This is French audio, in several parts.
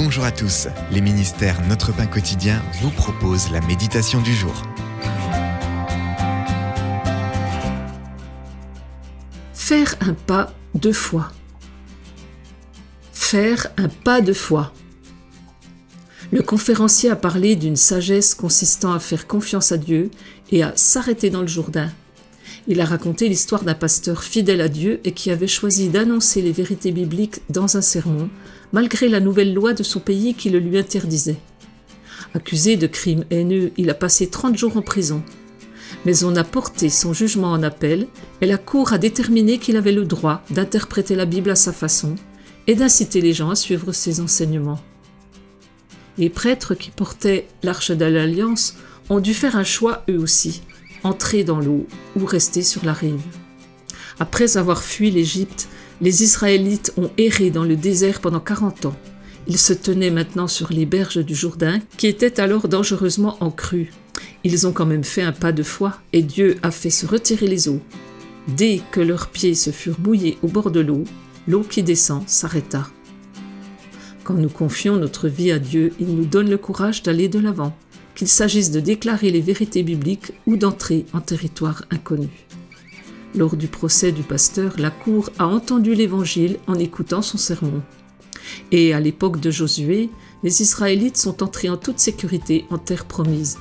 Bonjour à tous, les ministères Notre Pain Quotidien vous proposent la méditation du jour. Faire un pas de foi. Faire un pas de foi. Le conférencier a parlé d'une sagesse consistant à faire confiance à Dieu et à s'arrêter dans le Jourdain. Il a raconté l'histoire d'un pasteur fidèle à Dieu et qui avait choisi d'annoncer les vérités bibliques dans un sermon, malgré la nouvelle loi de son pays qui le lui interdisait. Accusé de crimes haineux, il a passé 30 jours en prison. Mais on a porté son jugement en appel et la Cour a déterminé qu'il avait le droit d'interpréter la Bible à sa façon et d'inciter les gens à suivre ses enseignements. Les prêtres qui portaient l'arche de l'Alliance ont dû faire un choix eux aussi, entrer dans l'eau ou rester sur la rive. Après avoir fui l'Égypte, les Israélites ont erré dans le désert pendant 40 ans. Ils se tenaient maintenant sur les berges du Jourdain, qui étaient alors dangereusement en crue. Ils ont quand même fait un pas de foi et Dieu a fait se retirer les eaux. Dès que leurs pieds se furent mouillés au bord de l'eau qui descend s'arrêta. Quand nous confions notre vie à Dieu, il nous donne le courage d'aller de l'avant, qu'il s'agisse de déclarer les vérités bibliques ou d'entrer en territoire inconnu. Lors du procès du pasteur, la cour a entendu l'Évangile en écoutant son sermon. Et à l'époque de Josué, les Israélites sont entrés en toute sécurité en terre promise,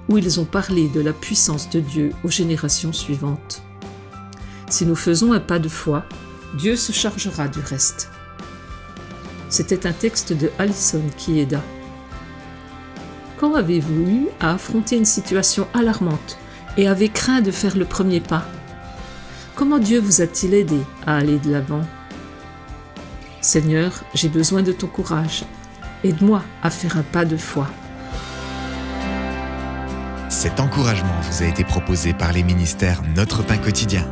où ils ont parlé de la puissance de Dieu aux générations suivantes. Si nous faisons un pas de foi, Dieu se chargera du reste. C'était un texte de Alison Kieda. Quand avez-vous eu à affronter une situation alarmante et avez craint de faire le premier pas? Comment Dieu vous a-t-il aidé à aller de l'avant? Seigneur, j'ai besoin de ton courage. Aide-moi à faire un pas de foi. Cet encouragement vous a été proposé par les ministères Notre Pain Quotidien.